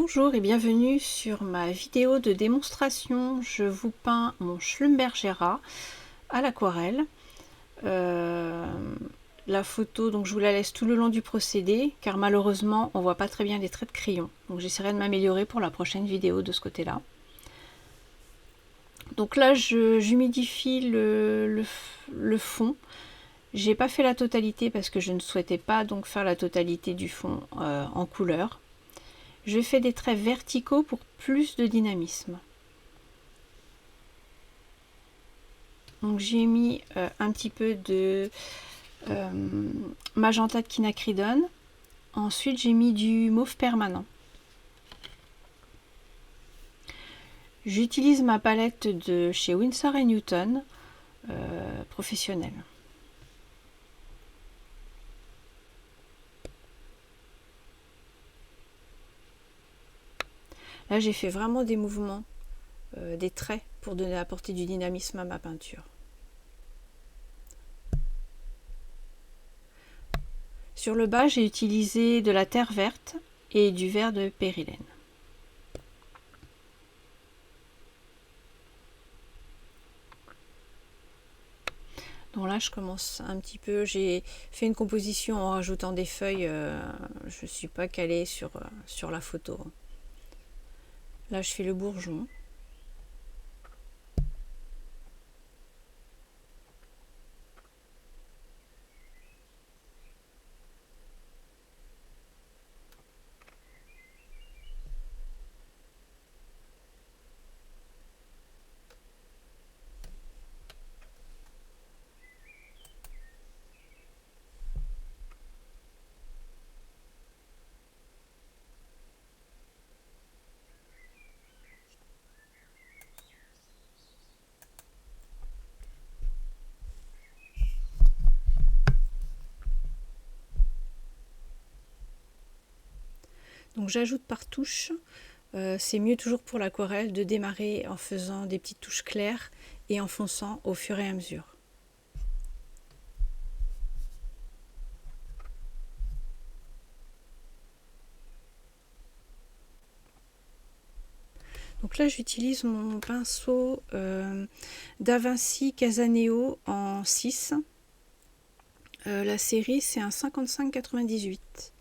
Bonjour et bienvenue sur ma vidéo de démonstration. Je vous peins mon Schlumbergera à l'aquarelle. La photo, donc je vous la laisse tout le long du procédé car malheureusement on voit pas très bien les traits de crayon. Donc j'essaierai de m'améliorer pour la prochaine vidéo de ce côté-là. Donc là j'humidifie le fond. J'ai pas fait la totalité parce que je ne souhaitais pas donc faire la totalité du fond en couleur. Je fais des traits verticaux pour plus de dynamisme. Donc j'ai mis un petit peu de magenta de quinacridone. Ensuite j'ai mis du mauve permanent. J'utilise ma palette de chez Winsor & Newton professionnelle. Là j'ai fait vraiment des mouvements, des traits pour apporter du dynamisme à ma peinture. Sur le bas j'ai utilisé de la terre verte et du verre de périlène. Donc là je commence un petit peu, j'ai fait une composition en rajoutant des feuilles, je ne suis pas calée sur la photo. Là je fais le bourgeon. Donc j'ajoute par touche. C'est mieux toujours pour l'aquarelle de démarrer en faisant des petites touches claires et en fonçant au fur et à mesure. Donc là j'utilise mon pinceau Da Vinci Casaneo en 6. La série c'est un 5598.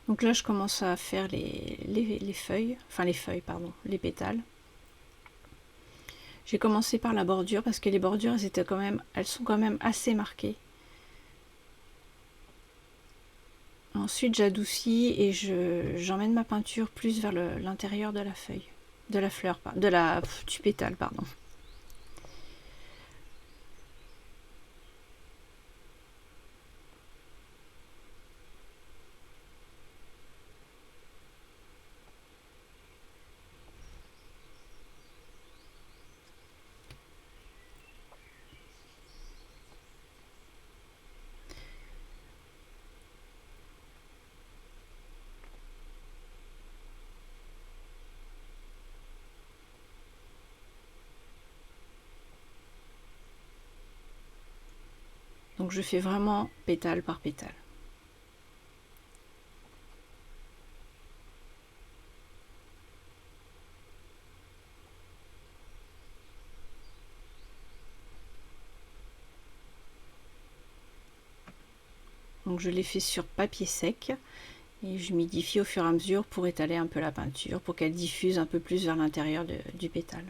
Donc là je commence à faire les feuilles, enfin les feuilles pardon, les pétales. J'ai commencé par la bordure parce que les bordures elles sont quand même assez marquées. Ensuite j'adoucis et j'emmène ma peinture plus vers l'intérieur de la feuille, de la fleur, du pétale pardon. Donc je fais vraiment pétale par pétale. Donc je les fais sur papier sec et j'humidifie au fur et à mesure pour étaler un peu la peinture, pour qu'elle diffuse un peu plus vers l'intérieur du pétale.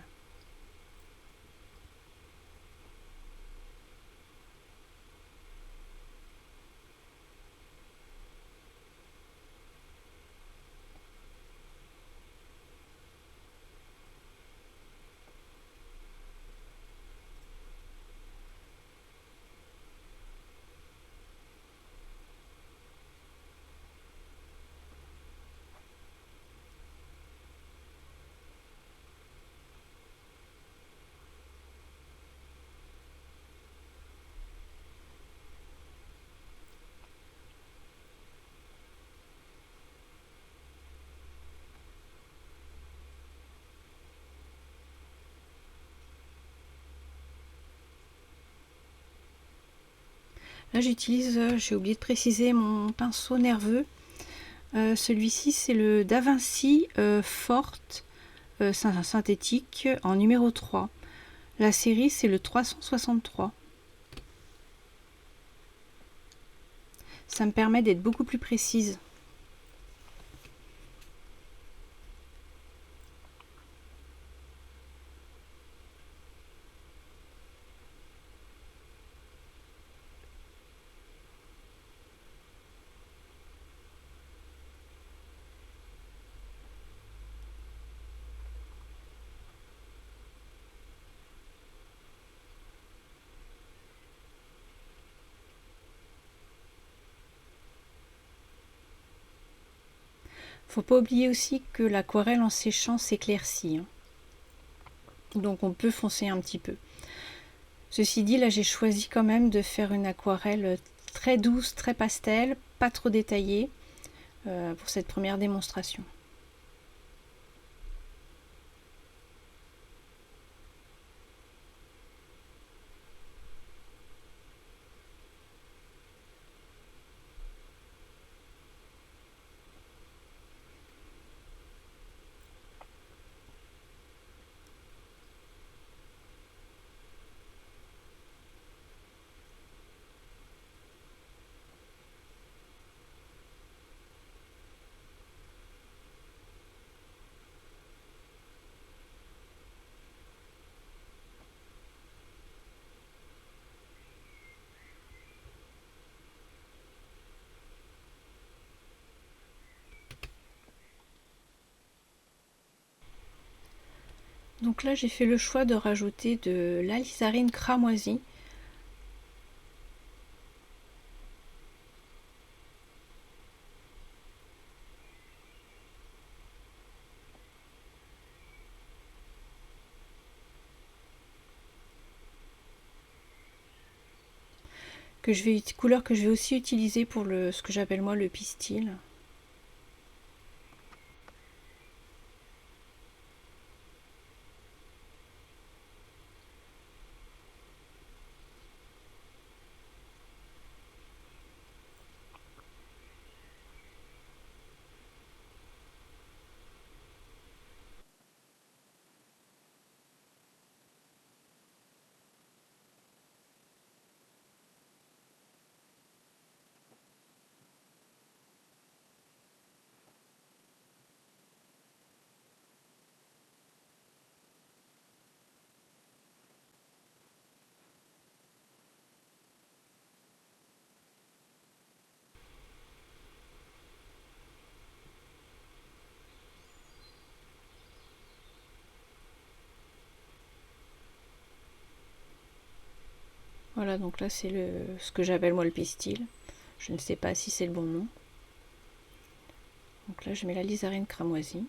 Là j'utilise, j'ai oublié de préciser, mon pinceau nerveux. Celui-ci c'est le Da Vinci Forte synthétique en numéro 3. La série c'est le 363. Ça me permet d'être beaucoup plus précise. Faut pas oublier aussi que l'aquarelle en séchant s'éclaircit, hein. Donc on peut foncer un petit peu. Ceci dit, là j'ai choisi quand même de faire une aquarelle très douce, très pastel, pas trop détaillée pour cette première démonstration. Donc là j'ai fait le choix de rajouter de l'alizarine cramoisie. Couleur que je vais aussi utiliser pour ce que j'appelle moi le pistil. Voilà, donc là c'est ce que j'appelle moi le pistil. Je ne sais pas si c'est le bon nom. Donc là je mets la l'alizarine cramoisie.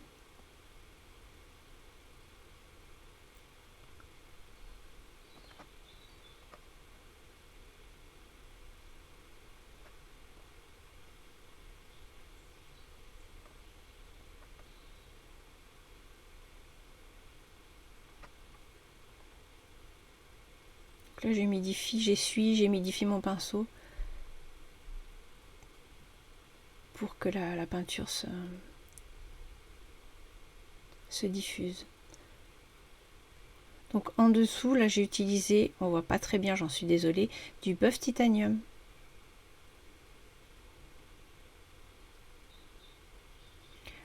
Donc là j'humidifie mon pinceau pour que la peinture se diffuse. Donc en dessous, là j'ai utilisé, on voit pas très bien, j'en suis désolée, du Buff Titanium.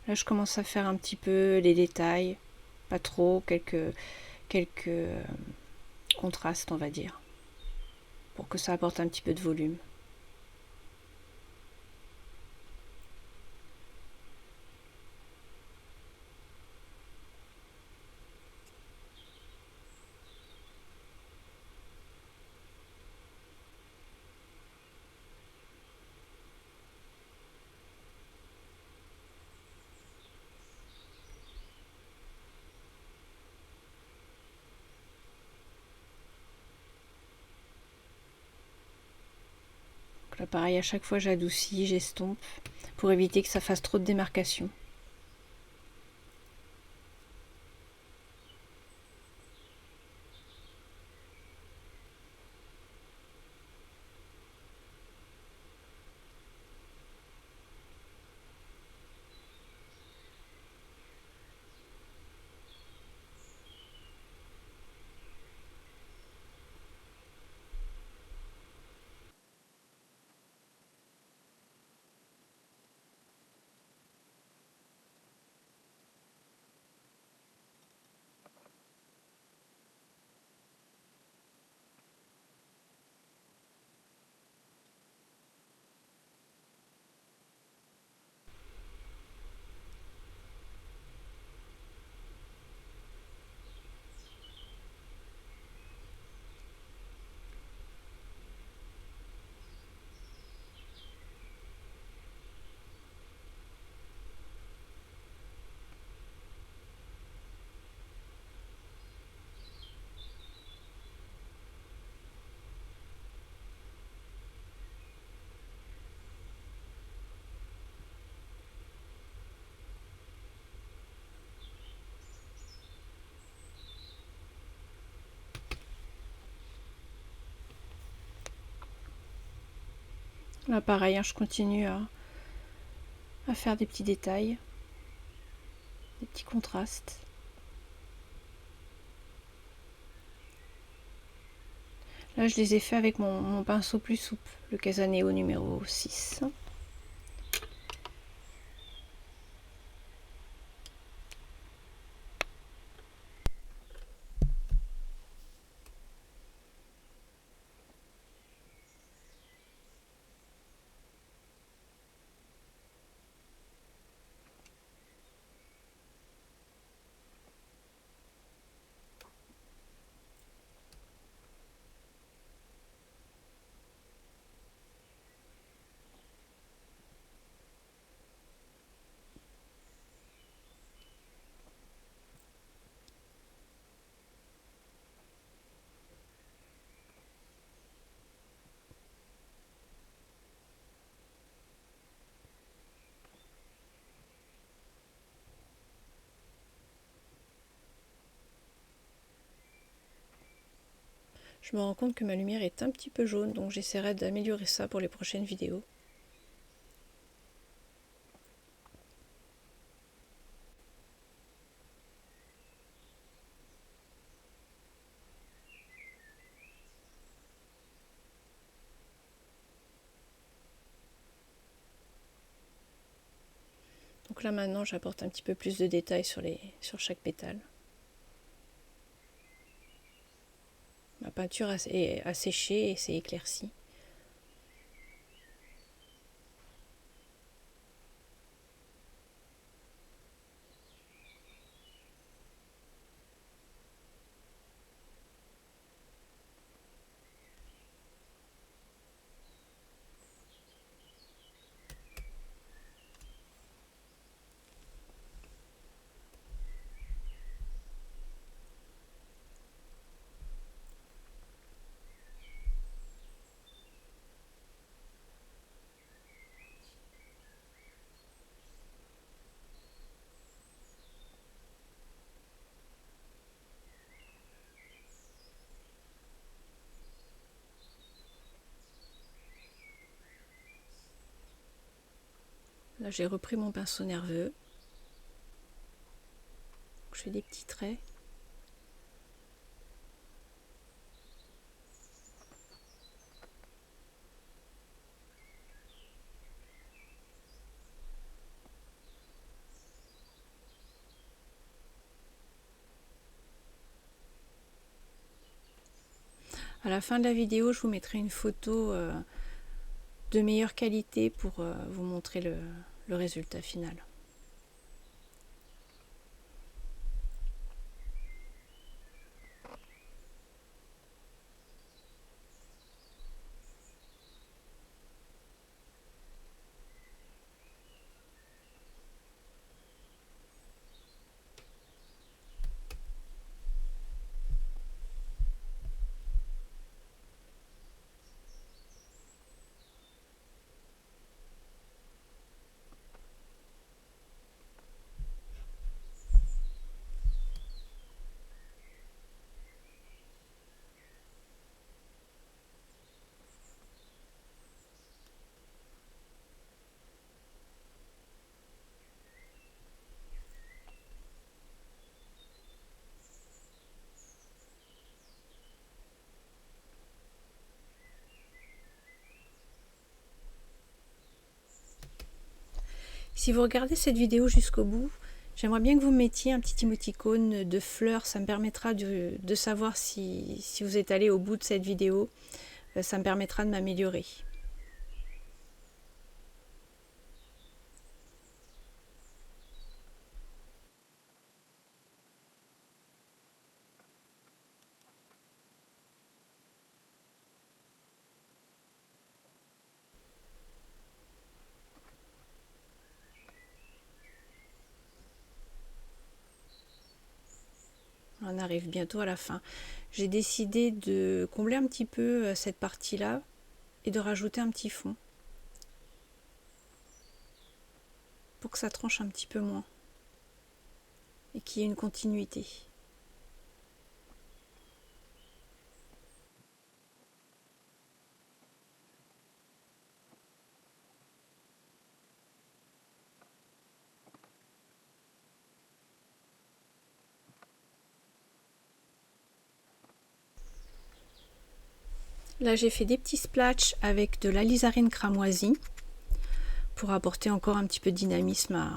Là je commence à faire un petit peu les détails, pas trop, quelques contrastes on va dire, pour que ça apporte un petit peu de volume. Donc là pareil, à chaque fois j'adoucis, j'estompe, pour éviter que ça fasse trop de démarcation. Là pareil, hein, je continue à faire des petits détails, des petits contrastes. Là je les ai fait avec mon pinceau plus souple, le Casaneo numéro 6. Je me rends compte que ma lumière est un petit peu jaune, donc j'essaierai d'améliorer ça pour les prochaines vidéos. Donc là maintenant j'apporte un petit peu plus de détails sur chaque pétale. Ma peinture a séché et s'est éclaircie. Là j'ai repris mon pinceau nerveux. Je fais des petits traits. À la fin de la vidéo, je vous mettrai une photo de meilleure qualité pour vous montrer le résultat final. Si vous regardez cette vidéo jusqu'au bout, j'aimerais bien que vous mettiez un petit émoticône de fleurs. Ça me permettra de savoir si vous êtes allé au bout de cette vidéo. Ça me permettra de m'améliorer. On arrive bientôt à la fin. J'ai décidé de combler un petit peu cette partie-là et de rajouter un petit fond pour que ça tranche un petit peu moins et qu'il y ait une continuité. Là j'ai fait des petits splashs avec de l'alizarine cramoisie pour apporter encore un petit peu de dynamisme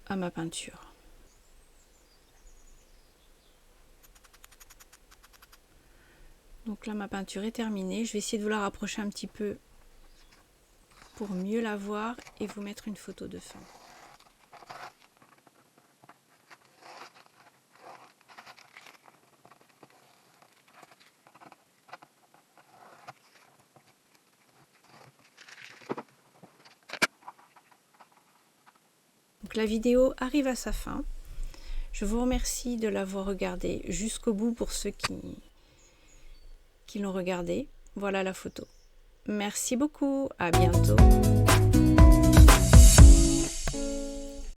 à ma peinture. Donc là ma peinture est terminée, je vais essayer de vous la rapprocher un petit peu pour mieux la voir et vous mettre une photo de fin. Donc la vidéo arrive à sa fin. Je vous remercie de l'avoir regardée jusqu'au bout pour ceux qui l'ont regardée. Voilà la photo. Merci beaucoup, à bientôt.